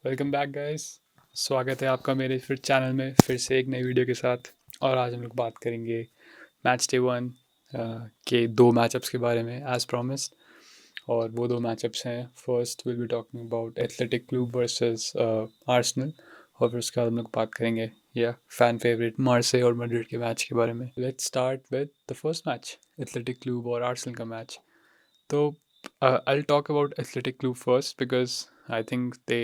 Welcome back guys. स्वागत है आपका मेरे फिर चैनल में फिर से एक नई वीडियो के साथ। और आज हम लोग बात करेंगे मैच डे 1 के दो मैचअप्स के बारे में एज प्रॉमिस्ड। और वो दो मैचअप्स हैं, first will be talking about athletic club versus Arsenal. और फिर उसके बाद हम लोग बात करेंगे या फैन फेवरेट मार्से और मैड्रिड के मैच के बारे में। Let's start with the first match, athletic club और आर्सेनल का मैच। तो I'll talk about Athletic Club first because I think they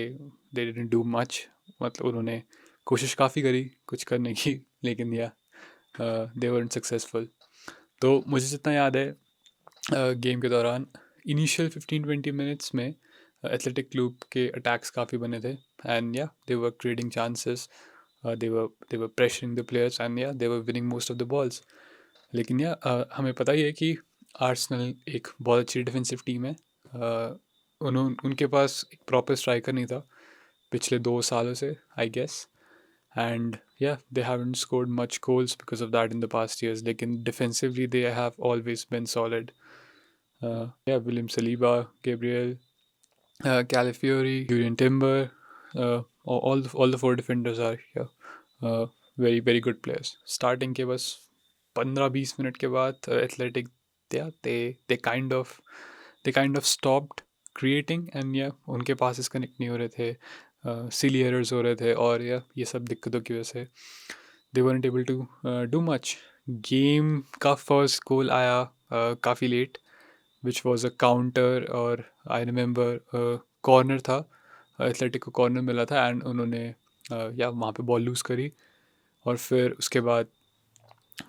didn't do much. मतलब उन्होंने कोशिश काफ़ी करी कुछ करने की, लेकिन या दे weren't सक्सेसफुल। तो मुझे जितना याद है गेम के दौरान इनिशियल 15-20 मिनट्स में एथलेटिक क्लब के अटैक्स काफ़ी बने थे। And yeah they were creating chances, they were pressuring the players and yeah they were winning most of the balls. लेकिन या हमें पता ही है कि आर्सेनल एक बहुत अच्छी डिफेंसिव टीम है। उनके पास एक प्रॉपर स्ट्राइकर नहीं था पिछले 2 सालों से, आई guess. And yeah they haven't scored much goals because of that in the past years, लेकिन defensively they have always been solid. Yeah William Saliba, Gabriel, Calafiori, Jurrien Timber, all the four defenders are very very good players. Starting के बस 15-20 minute के बाद Athletic they kind of stopped creating and उनके passes connect नहीं हो रहे थे, सिली errors हो रहे थे, और ये सब दिक्कतों की वजह से they weren't able to do much. Game का फर्स्ट गोल आया काफ़ी late, which was a counter, और आई रिमेंबर कॉर्नर था, एथलेटिक को कॉर्नर मिला था एंड उन्होंने या वहाँ पे बॉल लूज़ करी। और फिर उसके बाद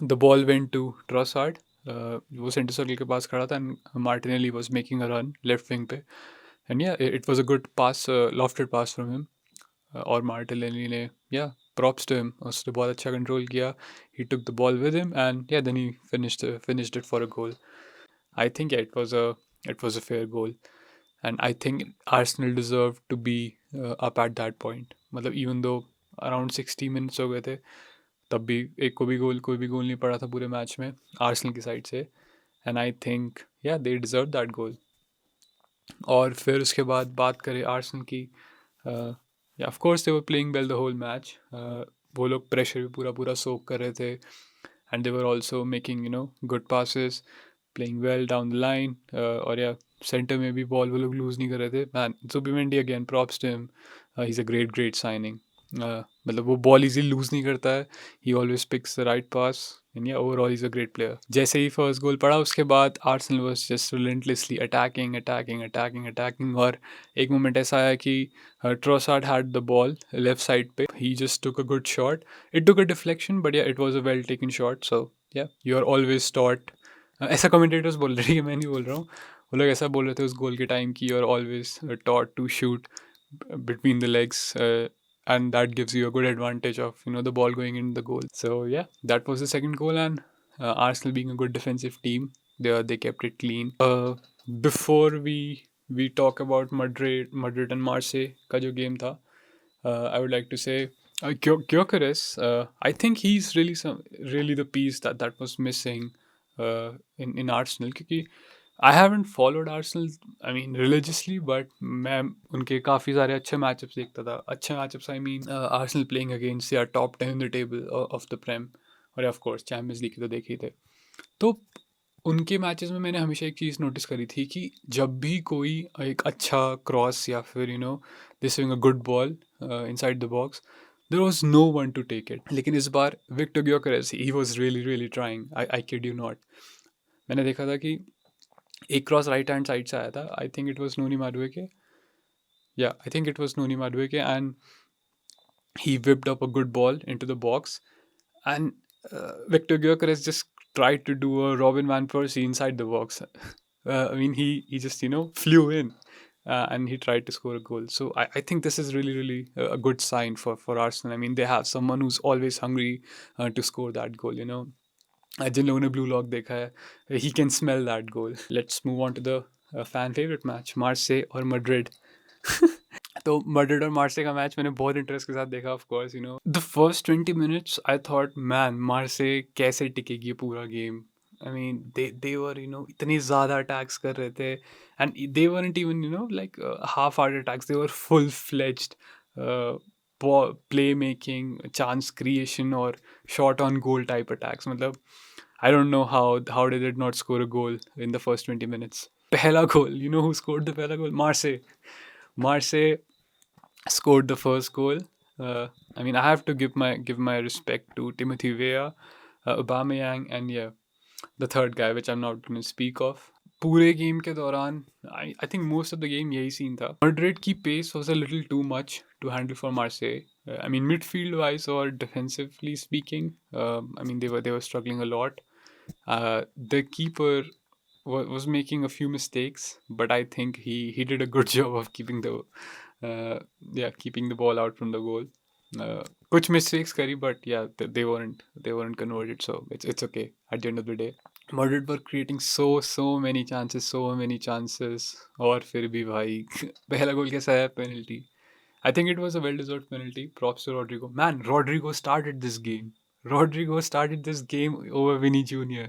the ball went to Trossard. वो सेंटर सर्कल के पास खड़ा था and Martinelli was making a run left wing पे, and yeah it was a good pass, lofted pass from him. और मार्टिनेली ने प्रॉप्स टू हिम, उसने बहुत अच्छा कंट्रोल किया। He took the ball with him and then he finished it for a goal. I think it was a fair goal, and I think Arsenal deserved to be up at that point. मतलब even though around 60 minutes हो गए थे, तब भी कोई भी गोल नहीं पड़ा था पूरे मैच में आर्सेनल की साइड से। And I think they deserve that goal. और फिर उसके बाद बात करें आर्सेनल की, of course they were playing well the whole match. वो लोग प्रेशर भी पूरा पूरा सोक कर रहे थे, and they were also making good passes, playing well down the line. और सेंटर में भी बॉल वो लोग लूज़ नहीं कर रहे थे। Man Zubimendi again, props to him, he is a great signing. मतलब वो बॉल इजीली लूज़ नहीं करता है, he always picks the right pass, and overall is a great player. जैसे ही फर्स्ट गोल पड़ा उसके बाद Arsenal was just relentlessly attacking attacking attacking attacking. और एक मोमेंट ऐसा आया कि Trossard had the ball left side पे, he just took a good shot. It took a deflection but it was a well taken shot. So you are always taught, ऐसा commentators बोल रहे हैं, मैं नहीं बोल रहा हूँ, वो लोग ऐसा बोल रहे थे उस गोल के टाइम की, you are always taught to shoot between the legs, and that gives you a good advantage of the ball going in the goal. So that was the second goal. And Arsenal being a good defensive team, they kept it clean. Before we talk about Madrid and Marseille का जो game था, I would like to say Gyökeres, I think he's really the piece that was missing in Arsenal, क्योंकि I haven't followed Arsenal, I mean religiously, but मैं उनके काफ़ी सारे अच्छे matchups देखता था। अच्छे matchups I mean Arsenal playing against yeah top 10 in the table of the Prem, और ऑफ कोर्स चैम्पियंस लीग के तो देखे ही थे। तो उनके मैचेस में मैंने हमेशा एक चीज़ नोटिस करी थी कि जब भी कोई एक अच्छा क्रॉस या फिर they swing a good ball inside the box, there was no one to take it. लेकिन इस बार Viktor Gyokeres, he was really really trying, I kid you not. मैंने देखा था कि एक क्रॉस राइट हैंड साइड से आया था, I think it was Noni Madueke, I think it was Noni Madueke, and he whipped up a good ball into the box, and Victor Gyökeres just tried to do a Robin van Persie inside the box. I mean, he just flew in, and he tried to score a goal. So I think this is really really a good sign for Arsenal. I mean, they have someone who's always hungry to score that goal. जिन लोगों ने blue lock देखा है, he can smell that goal. Let's move on to the fan favorite match, Marseille और Madrid. तो Madrid और मार्से का match मैंने बहुत इंटरेस्ट के साथ देखा। Of course the first 20 minutes I thought man मार्से कैसे टिकेगी पूरा गेम। आई मीन दे वर इतने ज़्यादा अटैक्स कर रहे थे, and they weren't even like half heart attacks, they were full fledged playmaking, chance creation, or shot on goal type attacks. मतलब I don't know how did it not score a goal in the first 20 minutes. Pehla goal. You know who scored the Pehla goal? Marseille. Marseille scored the first goal. Uh, I mean, I have to give my respect to Timothy Weah, Aubameyang, and yeah, the third guy, which I'm not going to speak of. पूरे game के दौरान I think most of the game यही scene था. Madrid की pace was a little too much to handle for Marseille. I mean, midfield wise or defensively speaking, I mean they were struggling a lot. The keeper was making a few mistakes, but I think he did a good job of keeping the ball out from the goal. कुछ mistakes करी, but yeah, they weren't converted, so it's okay at the end of the day. Madrid were creating so many chances, और फिर भी भाई पहला गोल कैसा है? Penalty. I think it was a well-deserved penalty. Props to Rodrigo. Man, Rodrigo started this game. Rodrigo started this game over Vinny Jr.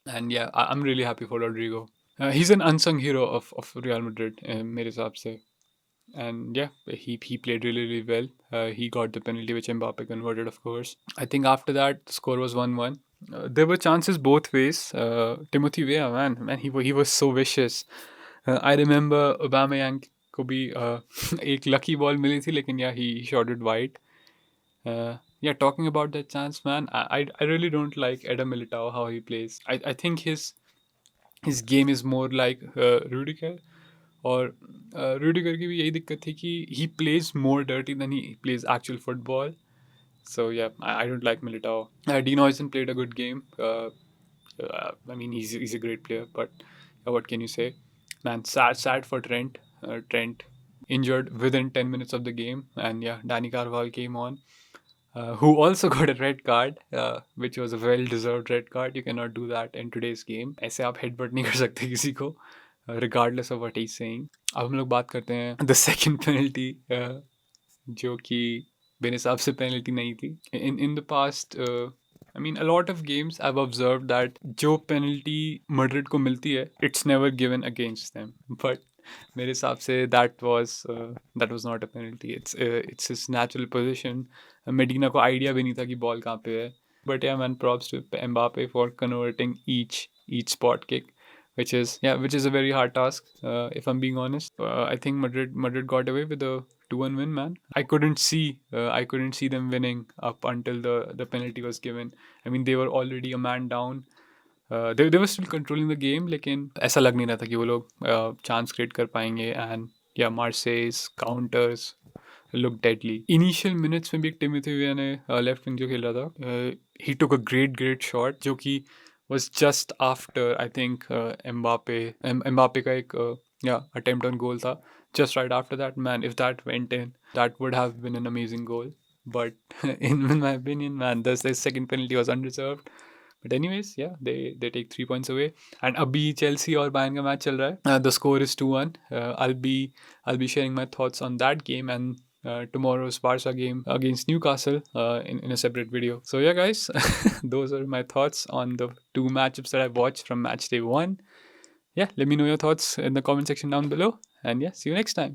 And yeah, I'm really happy for Rodrigo. He's an unsung hero of Real Madrid, मेरे हिसाब से. And yeah, he played really well. He got the penalty which Mbappe converted, of course. I think after that the score was 1-1. There were chances both ways. Timothy Weah, man, he was so vicious. I remember Aubameyang को भी एक lucky ball मिली थी, लेकिन yeah, he shot it wide. Yeah, talking about that chance, man, I really don't like Eder Militao how he plays. I think his game is more like Rudiger. और Rudiger की भी यही दिक्कत थी कि he plays more dirty than he plays actual football. So yeah, I don't like Militao. Dean Huijsen played a good game. I mean, he's a great player, but what can you say? Man, sad for Trent. Trent injured within 10 minutes of the game, and yeah, Danny Carvajal came on, who also got a red card, which was a well-deserved red card. You cannot do that in today's game. ऐसे आप headbutt नहीं कर सकते किसी को, regardless of what he's saying. अब हम लोग बात करते हैं the second penalty, जो कि मेरे हिसाब से penalty नहीं थी. In the past, I mean, a lot of games I've observed that जो penalty Madrid को मिलती है, it's never given against them. But मेरे हिसाब से that was not a penalty. It's his natural position. Medina को idea भी नहीं था कि ball कहाँ पे है. But yeah, man, props to Mbappe for converting each spot kick, which is a very hard task. If I'm being honest, I think Madrid got away with a 2-1 win, man. I couldn't see them winning up until the penalty was given. I mean, they were already a man down. They were still controlling the game, लेकिन ऐसा लग नहीं रहा था कि वो लोग chance create कर पाएंगे. And yeah, Marseille's counters looked deadly. Initial minutes में भी एक Timothy Weah ने left wing जो खेल रहा था, he took a great shot जो कि was just after, I think, Mbappe का एक attempt on goal था. Just right after that, man, if that went in, that would have been an amazing goal. But in my opinion, man, the second penalty was undeserved. But anyways, yeah, they take 3 points away. And अभी Chelsea और Bayern का match चल रहा है. The score is 2-1. I'll be sharing my thoughts on that game and tomorrow's Barca game against Newcastle in a separate video. So yeah, guys, those are my thoughts on the two matchups that I watched from match day 1. Yeah, let me know your thoughts in the comment section down below. And yeah, see you next time.